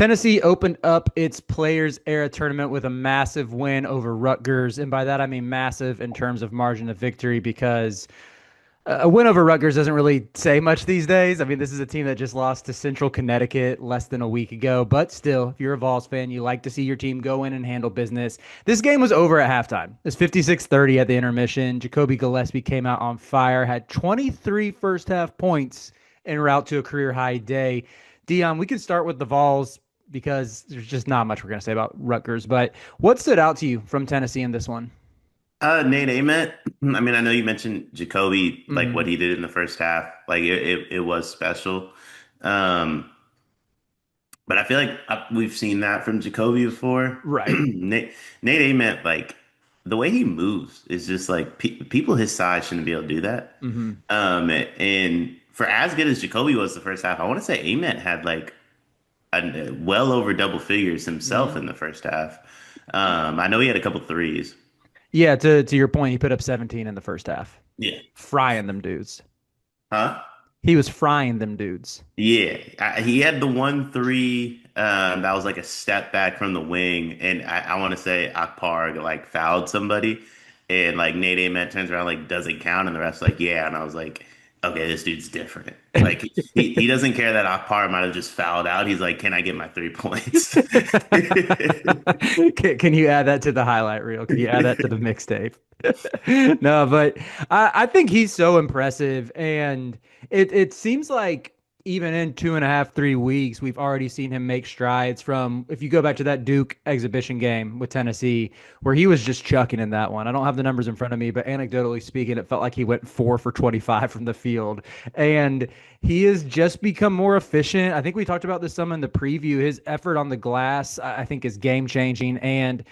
Tennessee opened up its Players Era tournament with a massive win over Rutgers. And by that, I mean massive in terms of margin of victory because a win over Rutgers doesn't really say much these days. I mean, this is a team that just lost to Central Connecticut less than a week ago. But still, if you're a Vols fan, you like to see your team go in and handle business. This game was over at halftime. It's 56-30 at the intermission. Jacoby Gillespie came out on fire, had 23 first half points en route to a career high day. Dion, we can start with the Vols because there's just not much we're going to say about Rutgers. But what stood out to you from Tennessee in this one? Nate Ament. I mean, I know you mentioned Jacoby, like Hmm. what he did in the first half. Like it was special. Um, but I feel like we've seen that from Jacoby before. Right. Nate Ament, like the way he moves is just like pe people his size shouldn't be able to do that. Hmm. And for as good as Jacoby was the first half, I want to say Ament had like well over double figures himself Hmm. in the first half. I know he had a couple threes. Yeah, to your point, he put up 17 in the first half, Yeah. frying them dudes. Huh? He was frying them dudes. Yeah, he had the 1-3 that was like a step back from the wing, and I want to say Akpar like fouled somebody, and like Nate Ament turns around like doesn't count, and the ref's like yeah, and I was like, okay, this dude's different. Like he doesn't care that Akpar might have just fouled out. He's like, can I get my 3 points? Can you add that to the highlight reel? Can you add that to the mixtape? No, but I think he's so impressive. And it seems like even in 2.5, 3 weeks, we've already seen him make strides from, if you go back to that Duke exhibition game with Tennessee, where he was just chucking in that one. I don't have the numbers in front of me, but anecdotally speaking, it felt like he went 4 for 25 from the field. And he has just become more efficient. I think we talked about this some in the preview. His effort on the glass, I think, is game changing. And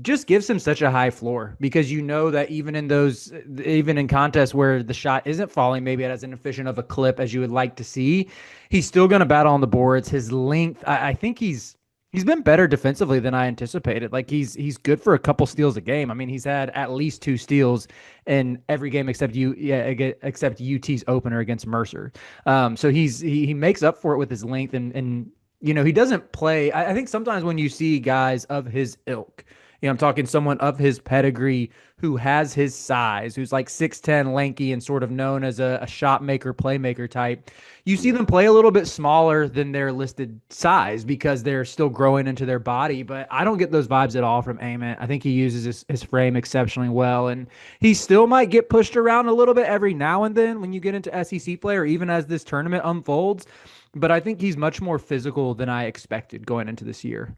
just gives him such a high floor because you know that even in contests where the shot isn't falling maybe at as inefficient of a clip as you would like to see, he's still going to battle on the boards. His length, I think he's been better defensively than I anticipated. Like he's good for a couple steals a game. I mean, he's had at least two steals in every game except UT's opener against Mercer. So he makes up for it with his length and he doesn't play. I think sometimes when you see guys of his ilk, I'm talking someone of his pedigree who has his size, who's like 6'10", lanky, and sort of known as a shot maker, playmaker type. You see them play a little bit smaller than their listed size because they're still growing into their body. But I don't get those vibes at all from Ament. I think he uses his frame exceptionally well. And he still might get pushed around a little bit every now and then when you get into SEC play or even as this tournament unfolds. But I think he's much more physical than I expected going into this year.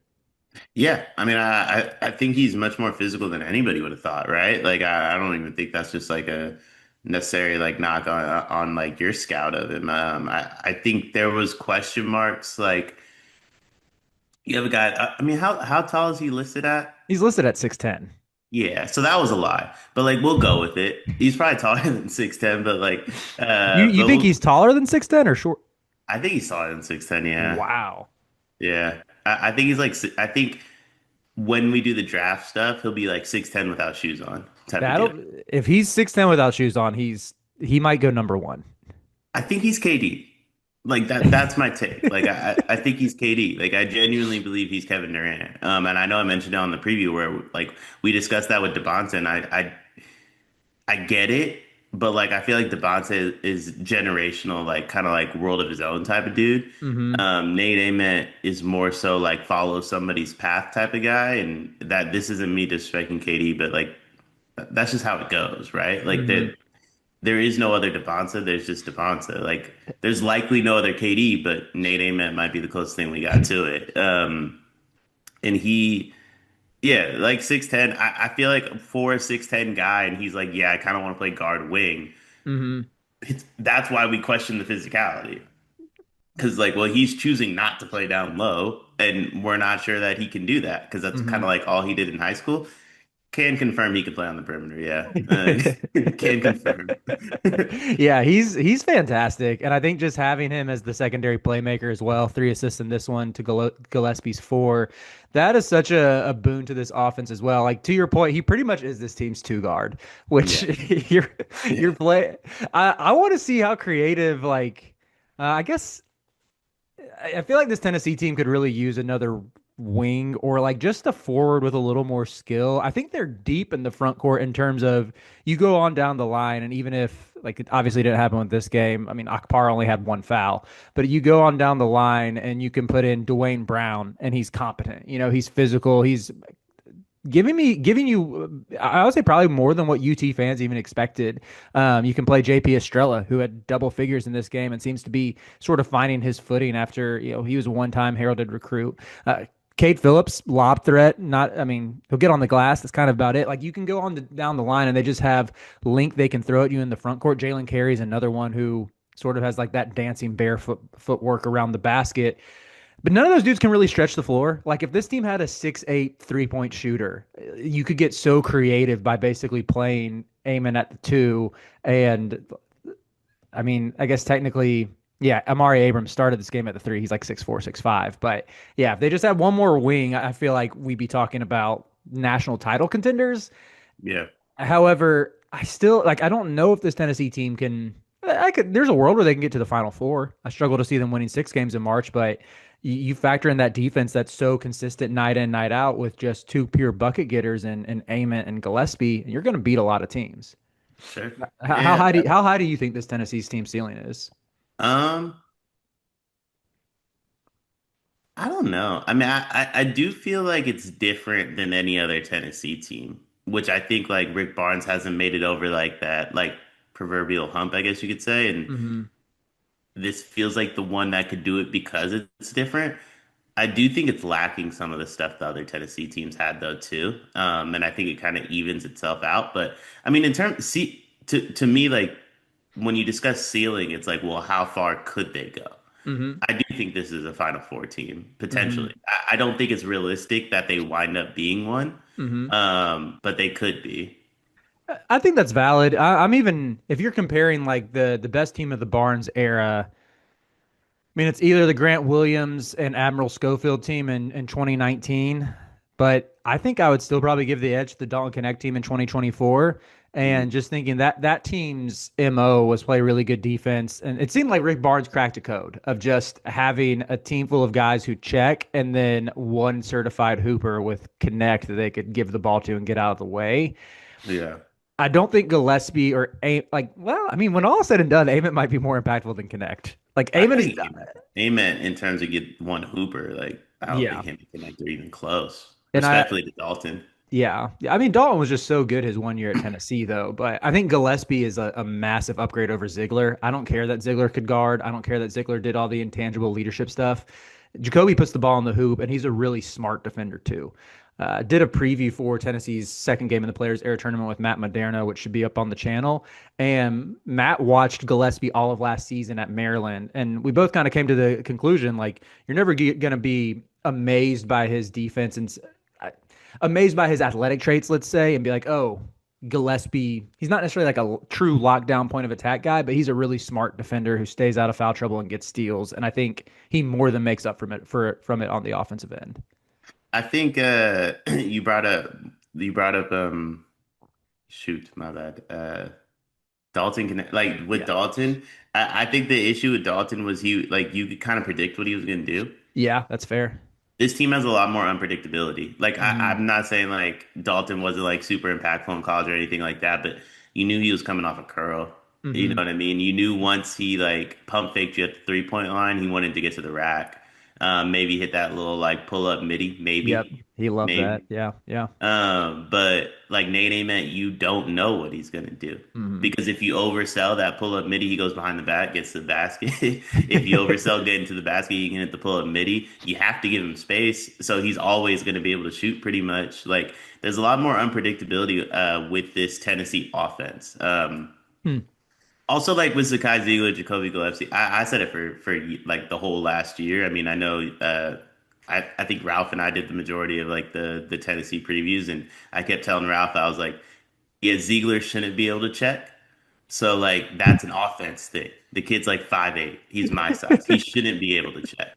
Yeah, I mean, I think he's much more physical than anybody would have thought, right? Like, I don't even think that's just like a necessary like knock on like your scout of him. I think there was question marks. Like, you have a guy. I mean, how tall is he listed at? He's listed at 6'10". Yeah, so that was a lie, but like we'll go with it. He's probably taller than 6'10", but like, You but think he's taller than 6'10" or short? I think he's taller than 6'10". Yeah, Wow. yeah. I think he's like I think when we do the draft stuff, he'll be like 6'10" without shoes on, type of deal. That'll if he's 6'10" without shoes on, he might go number one. I think he's KD. Like that's my take. Like I think he's KD. Like I genuinely believe he's Kevin Durant. And I know I mentioned it on the preview where like we discussed that with Devonta, and I get it, but like I feel like Devonta is generational, like kind of like world of his own type of dude. Hmm. Nate Ament is more so like follow somebody's path type of guy, and that this isn't me disrespecting KD, but like that's just how it goes, right? Like that Hmm. there is no other Devonta. There's just Devonta. Like there's likely no other KD, but Nate Ament might be the closest thing we got to it. And he, yeah, like 6'10". I feel like for a 6'10" guy, and he's like, yeah, I kind of want to play guard wing. Hmm. That's why we question the physicality. Because like, well, he's choosing not to play down low, and we're not sure that he can do that because that's kind of Hmm. like all he did in high school. Can confirm he can play on the perimeter. Yeah, can confirm. Yeah, he's fantastic, and I think just having him as the secondary playmaker as well, 3 assists in this one to Gillespie's four, that is such a boon to this offense as well. Like to your point, he pretty much is this team's two guard, which Yeah, you're yeah. you're play. I want to see how creative, like I guess I feel like this Tennessee team could really use another wing or like just a forward with a little more skill. I think they're deep in the front court in terms of you go on down the line, and even if like it obviously didn't happen with this game. I mean, Akpar only had one foul, but you go on down the line and you can put in Dwayne Brown, and he's competent. He's physical. He's giving you, I would say probably more than what UT fans even expected. You can play JP Estrella, who had double figures in this game and seems to be sort of finding his footing after he was a one-time heralded recruit. Kate Phillips, lob threat. Not, I mean, he'll get on the glass. That's kind of about it. Like you can go on down the line, and they just have length they can throw at you in the front court. Jalen Carey's another one who sort of has like that dancing barefoot footwork around the basket. But none of those dudes can really stretch the floor. Like if this team had a 6'8" 3-point shooter, you could get so creative by basically playing Amon at the two. And I mean, I guess technically, yeah, Amari Abrams started this game at the three. He's like 6'4", 6'5". But yeah, if they just had one more wing, I feel like we'd be talking about national title contenders. Yeah, However, I still like I don't know if this Tennessee team can. I could. There's a world where they can get to the Final Four. I struggle to see them winning 6 games in March, but you factor in that defense that's so consistent night in, night out with just two pure bucket getters and Ament and Gillespie, and you're going to beat a lot of teams. sure. How Yeah. high do you think this Tennessee's team ceiling is? Um, I don't know. I mean, I do feel like it's different than any other Tennessee team, which I think like Rick Barnes hasn't made it over like that, like proverbial hump, I guess you could say. And Hmm. this feels like the one that could do it because it's different. I do think it's lacking some of the stuff the other Tennessee teams had though too. And I think it kind of evens itself out. But I mean, in terms, see, to me, like when you discuss ceiling, it's like, well, how far could they go? Hmm. I do think this is a Final Four team Hmm. potentially. I don't think it's realistic that they wind up being one, Hmm. but they could be. I think that's valid. I'm even if you're comparing like the best team of the Barnes era. I mean, it's either the Grant Williams and Admiral Schofield team in 2019, but I think I would still probably give the edge to the Dalton Connect team in 2024. And Mhm. just thinking that team's MO was play really good defense. And it seemed like Rick Barnes cracked a code of just having a team full of guys who check and then one certified hooper with Connect that they could give the ball to and get out of the way. Yeah. I don't think Gillespie or well, I mean, when all is said and done, Ament might be more impactful than Connect. Like I Ament is, think Amen in terms of get one Hooper, like I don't think yeah. him and Connect are even close. And Respectfully to Dalton. yeah. I mean, Dalton was just so good his 1 year at Tennessee, though. But I think Gillespie is a massive upgrade over Ziegler. I don't care that Ziegler could guard. I don't care that Ziegler did all the intangible leadership stuff. Jacoby puts the ball in the hoop, and he's a really smart defender, too. Did a preview for Tennessee's second game in the Players Air Tournament with Matt Moderna, which should be up on the channel. And Matt watched Gillespie all of last season at Maryland, and we both kind of came to the conclusion like you're never going to be amazed by his defense and amazed by his athletic traits, let's say, and be like, oh, Gillespie, he's not necessarily like a true lockdown point of attack guy, but he's a really smart defender who stays out of foul trouble and gets steals. And I think he more than makes up from it on the offensive end. I think you brought up shoot, my bad. Dalton can like with Yeah. Dalton, I think the issue with Dalton was he like you could kind of predict what he was gonna do. Yeah, that's fair. This team has a lot more unpredictability. Like Hmm. I'm not saying like Dalton wasn't like super impactful in college or anything like that, but you knew he was coming off a curl. You know Hmm. what I mean? You knew once he like pump faked you at the 3 point line, he wanted to get to the rack. Maybe hit that little like pull up midi, Yep. maybe, He loved that. maybe. Yeah. Yeah. But like Nate Ament, you don't know what he's gonna do. Hmm. Because if you oversell that pull up midi, he goes behind the back, gets to the basket. If you oversell getting to the basket, you can hit the pull up midi. You have to give him space. So he's always gonna be able to shoot pretty much. Like there's a lot more unpredictability with this Tennessee offense. Hmm. Also, like with Zakai Ziegler, Jacoby Gillespie, I said it for like the whole last year. I mean, I know I think Ralph and I did the majority of like the Tennessee previews, and I kept telling Ralph I was like, yeah, Ziegler shouldn't be able to check. So like that's an offense thing. The kid's like 5'8". He's my size. He shouldn't be able to check.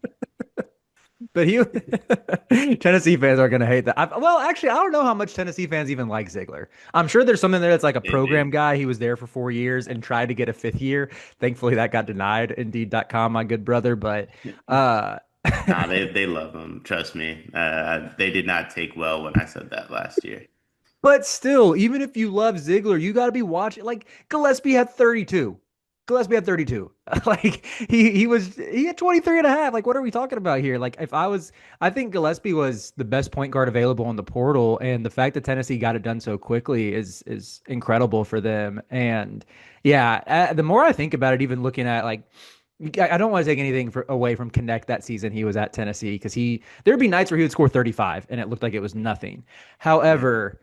But he Tennessee fans are going to hate that. Well, actually, I don't know how much Tennessee fans even like Ziegler. I'm sure there's something there that's like a They do. program guy. He was there for 4 years and tried to get a fifth year. Thankfully, that got denied. Indeed.com, my good brother. But uh, Nah, they love him. Trust me. They did not take well when I said that last year. But still, even if you love Ziggler, you got to be watching. Like Gillespie had 32. Gillespie had 32. Like he had 23 and a half. Like what are we talking about here? Like if I was I think Gillespie was the best point guard available in the portal, and the fact that Tennessee got it done so quickly is incredible for them. And yeah, the more I think about it, even looking at like I don't want to take anything away from Connect that season he was at Tennessee because there'd be nights where he would score 35 and it looked like it was nothing. Yeah. However,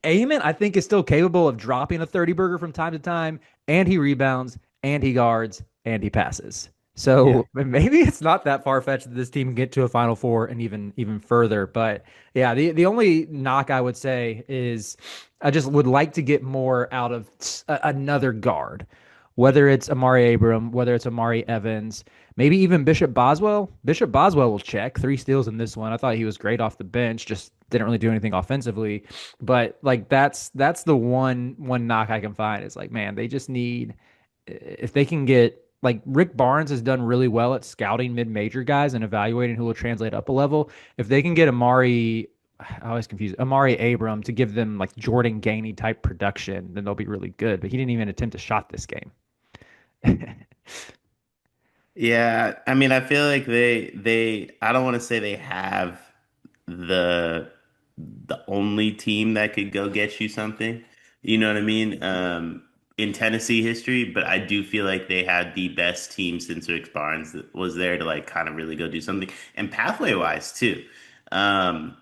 Amon, I think, is still capable of dropping a 30 burger from time to time, and he rebounds, and he guards, and he passes. Yeah. So maybe it's not that far fetched that this team can get to a Final Four and even further. But yeah, the only knock I would say is I just would like to get more out of another guard, whether it's Amari Abram, whether it's Amari Evans, maybe even Bishop Boswell. Bishop Boswell will check 3 steals in this one. I thought he was great off the bench, just didn't really do anything offensively. But like that's the one knock I can find is like, man, they just need if they can get like Rick Barnes has done really well at scouting mid-major guys and evaluating who will translate up a level. If they can get I always confuse Amari Abram to give them like Jordan Gainey type production, then they'll be really good. But he didn't even attempt a shot this game. Yeah, I mean, I feel like I don't want to say they have the the only team that could go get you something. You know what I mean? In Tennessee history, but I do feel like they had the best team since Rick Barnes that was there to like kind of really go do something. And pathway wise too. Um,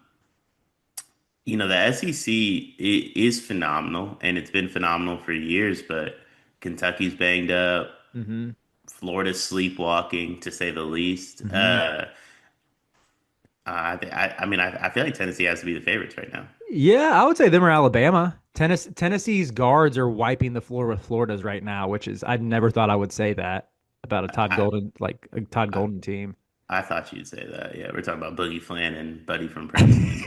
the SEC is phenomenal and it's been phenomenal for years, but Kentucky's banged up. hmm Florida's sleepwalking, to say the least. hmm I mean, I feel like Tennessee has to be the favorites right now. Yeah, I would say them or Alabama. Tennessee's guards are wiping the floor with Florida's right now, which is I never thought I would say that about I, A Todd I, Golden team. I thought you'd say that. Yeah, we're talking about Boogie Flan and Buddy from Princeton.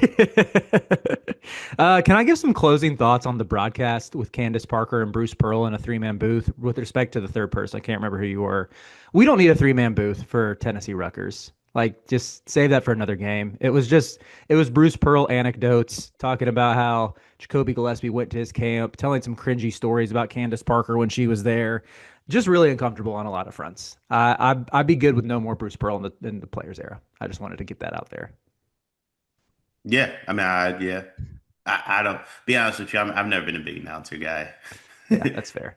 Can I give some closing thoughts on the broadcast with Candace Parker and Bruce Pearl in a three-man booth with respect to the third person? I can't remember who you were. We don't need a three-man booth for Tennessee Rutgers. Like, just save that for another game. It was Bruce Pearl anecdotes talking about how Jacoby Gillespie went to his camp, telling some cringy stories about Candace Parker when she was there. Just really uncomfortable on a lot of fronts. I'd be good with no more Bruce Pearl in the players era. I just wanted to get that out there. Yeah, I mean, yeah. I don't be honest with you. I've never been a big announcer guy. Yeah, that's fair.